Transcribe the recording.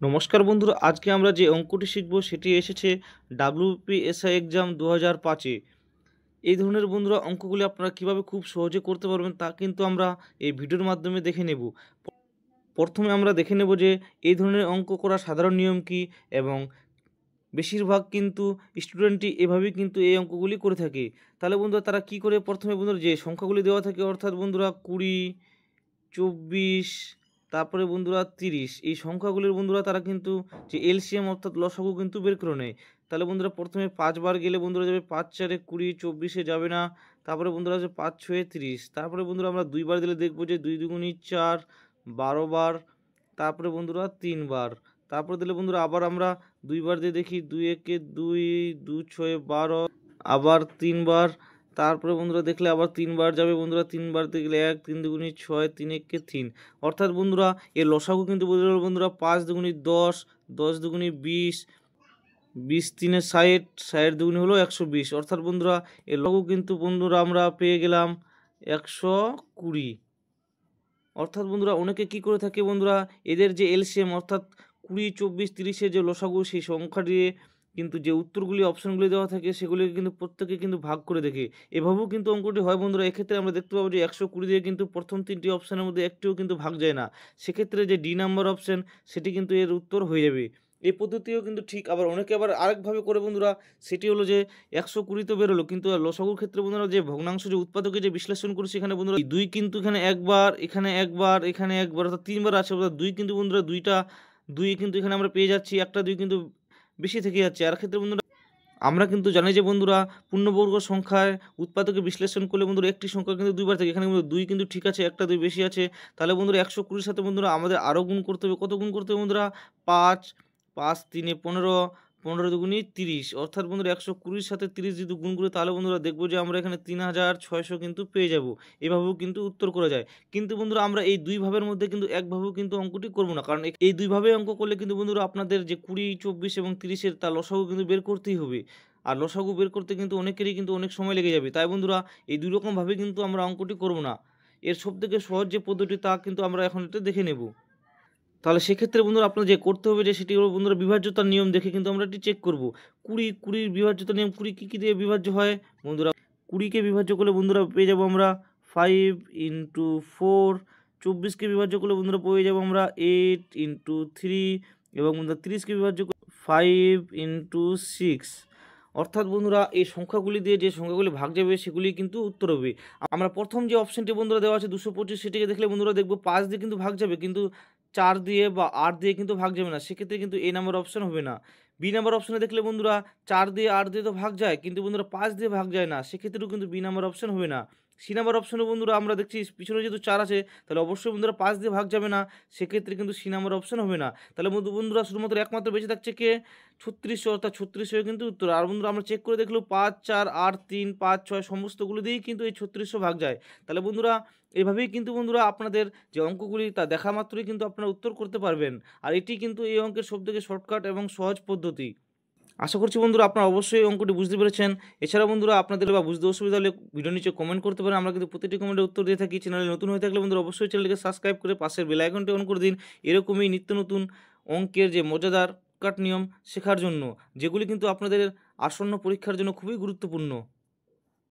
নমস্কার বন্ধুরা, আজকে আমরা যে অঙ্কটি শিখব সেটি এসেছে WPSI এক্সাম 2005-এ। এই ধরনের বন্ধুরা অঙ্কগুলি আপনারা কিভাবে খুব সহজে করতে পারবেন তা কিন্তু আমরা এই ভিডিওর মাধ্যমে দেখে নেব। প্রথমে আমরা দেখে নেব যে এই ধরনের অঙ্ক করার সাধারণ নিয়ম কী, এবং বেশিরভাগ কিন্তু স্টুডেন্টই এভাবেই কিন্তু এই অঙ্কগুলি করে থাকে। তাহলে বন্ধুরা তারা কি করে, প্রথমে বন্ধুরা যে সংখ্যাগুলি দেওয়া থাকে অর্থাৎ বন্ধুরা 20, 24, তারপরে বন্ধুরা 30, এই সংখ্যাগুলির বন্ধুরা তারা কিন্তু যে এলসিএম অর্থাৎ লসাগু কিন্তু বের করে নেয়। তাহলে বন্ধুরা প্রথমে 5 বার গেলে বন্ধুরা যাবে 5 4 20, 24-এ যাবে না। তারপরে বন্ধুরা আছে 5 6 30। তারপরে বন্ধুরা আমরা 2 বার দিলে দেখব যে 2 2 4, 12 বার। তারপরে বন্ধুরা 3 বার। তারপরে দিলে বন্ধুরা আবার আমরা 2 বার দিয়ে দেখি, 2 1 2, 2 6 12, আবার 3 বার। তারপরে বন্ধুরা দেখলে আবার 3 বার যাবে বন্ধুরা, 3 বার দেখলে 1, 3 দুগুণি 6, 3 1 3। অর্থাৎ বন্ধুরা এর লসাগু কিন্তু বন্ধুরা 5 দুগুণি 10, 10 দুগুণি 20, 20 3 60, 60 দুগুণি হলো 120। অর্থাৎ বন্ধুরা এর লসাগু কিন্তু বন্ধুরা আমরা পেয়ে গেলাম 120। অর্থাৎ বন্ধুরা অনেকে কি করে থাকে বন্ধুরা, এদের যে এলসিএম অর্থাৎ 20 24 30-এর যে লসাগু সেই সংখ্যা দিয়ে কিন্তু যে উত্তরগুলি অপশনগুলি দেওয়া থাকে সেগুলিকে কিন্তু প্রত্যেকে কিন্তু ভাগ করে দেখে। এভাবেও কিন্তু অঙ্কটি হয় বন্ধুরা। এক্ষেত্রে আমরা দেখতে পাবো যে 120 দিয়ে কিন্তু প্রথম 3টি অপশানের মধ্যে একটিও কিন্তু ভাগ যায় না। সেক্ষেত্রে যে ডি নাম্বার অপশান সেটি কিন্তু এর উত্তর হয়ে যাবে। এই পদ্ধতিও কিন্তু ঠিক। আবার অনেকে আবার আরেকভাবে করে বন্ধুরা, সেটি হলো যে 120 তো বেরোলো, কিন্তু লসাগুর ক্ষেত্রে বন্ধুরা যে ভগ্নাংশ যে উৎপাদকে যে বিশ্লেষণ করেছি এখানে বন্ধুরা 2 কিন্তু এখানে একবার, এখানে একবার, এখানে একবার, অর্থাৎ 3 বার আছে। অর্থাৎ 2 কিন্তু বন্ধুরা 2টা 2 কিন্তু এখানে আমরা পেয়ে যাচ্ছি, একটা 2 কিন্তু বেশি থেকে যাচ্ছে। আর ক্ষেত্রে বন্ধুরা আমরা কিন্তু জানি যে বন্ধুরা পূর্ণবর্গ সংখ্যায় উৎপাদকে বিশ্লেষণ করলে বন্ধুরা একটি সংখ্যা কিন্তু 2 বার থাকে। এখানে বন্ধুরা 2 কিন্তু ঠিক আছে, একটা 2 বেশি আছে। তাহলে বন্ধুরা 120-র সাথে বন্ধুরা আমাদের আরও গুণ করতে হবে। কত গুণ করতে হবে বন্ধুরা? 5, 5 3 15, 15 দুগুণি 30। অর্থাৎ বন্ধুরা 120-র সাথে 30 যদি গুণ করি তাহলে বন্ধুরা দেখবো যে আমরা এখানে 3600 কিন্তু পেয়ে যাব। এভাবেও কিন্তু উত্তর করা যায়। কিন্তু বন্ধুরা আমরা এই দুই ভাবের মধ্যে কিন্তু একভাবেও কিন্তু অঙ্কটি করব না, কারণ এই দুইভাবে অঙ্ক করলে কিন্তু বন্ধুরা আপনাদের যে 20, 24 এবং 30-এর তার লসাগু কিন্তু বের করতেই হবে। আর লসাগু বের করতে কিন্তু অনেকেরই কিন্তু অনেক সময় লেগে যাবে। তাই বন্ধুরা এই দুই রকমভাবে কিন্তু আমরা অঙ্কটি করব না। এর সবথেকে সহজ যে পদ্ধতি তা কিন্তু আমরা এখন এটা দেখে নেব। তাহলে সেক্ষেত্রে বন্ধুরা আপনার যে করতে হবে যে সেটি হলো বন্ধুরা বিভাজ্যতার নিয়ম দেখে কিন্তু আমরা এটি চেক করব। 20 বিভাজ্যতার নিয়ম, 20 কী দিয়ে বিভাজ্য হয় বন্ধুরা? 20-কে বিভাজ্য করলে বন্ধুরা পেয়ে যাব আমরা 5 × 4। 24-কে বিভাজ্য করলে বন্ধুরা পেয়ে যাব আমরা 8 × 3, এবং বন্ধুরা 30-কে বিভাজ্য করলে 5 × 6। অর্থাৎ বন্ধুরা এই সংখ্যাগুলি দিয়ে যে সংখ্যাগুলি ভাগ যাবে সেগুলি কিন্তু উত্তর হবে। আমরা প্রথম যে অপশানটি বন্ধুরা দেওয়া আছে 225, সেটিকে দেখলে বন্ধুরা দেখব 5 দিয়ে কিন্তু ভাগ যাবে, কিন্তু 4 দিয়ে বা 8 দিয়ে কিন্তু ভাগ যাবে না। সেক্ষেত্রে কিন্তু এ নাম্বার অপশান হবে না। বি নাম্বার অপশানে দেখলে বন্ধুরা 4 দিয়ে 8 দিয়ে তো ভাগ যায়, কিন্তু বন্ধুরা 5 দিয়ে ভাগ যায় না। সেক্ষেত্রেও কিন্তু বি নাম্বার অপশান হবে না। সি নাম্বার অপশানে বন্ধুরা আমরা দেখছি পিছনে যেহেতু 4 আছে তাহলে অবশ্যই বন্ধুরা 5 দিয়ে ভাগ যাবে না। সেক্ষেত্রে কিন্তু সি নাম্বার অপশান হবে না। তাহলে বন্ধুরা শুধুমাত্র একমাত্র বেঁচে থাকছে কে? 3600, অর্থাৎ 3600 কিন্তু উত্তর। আর বন্ধুরা আমরা চেক করে দেখলেও 5 4 8 3 5 6 সমস্তগুলো দিয়েই কিন্তু এই 3600 ভাগ যায়। তাহলে বন্ধুরা এভাবেই কিন্তু বন্ধুরা আপনাদের যে অঙ্কগুলি তা দেখা মাত্রই কিন্তু আপনারা উত্তর করতে পারবেন। আর এটি কিন্তু এই অঙ্কের সবথেকে শর্টকাট এবং সহজ পদ্ধতি। আশা করছি বন্ধুরা আপনারা অবশ্যই এই অঙ্কটি বুঝতে পেরেছেন। এছাড়া বন্ধুরা আপনাদের বা বুঝতে অসুবিধা হলে ভিডিও নিচে কমেন্ট করতে পারেন। আমরা কিন্তু প্রতিটি কমেন্টের উত্তর দিয়ে থাকি। চ্যানেলে নতুন হয়ে থাকলে বন্ধুরা অবশ্যই চ্যানেলটিকে সাবস্ক্রাইব করে পাশের বেল আইকনটি অন করে দিন। এরকমই নিত্য নতুন অঙ্কের যে মজাদার নিয়ম শেখার জন্য, যেগুলি কিন্তু আপনাদের আসন্ন পরীক্ষার জন্য খুবই গুরুত্বপূর্ণ।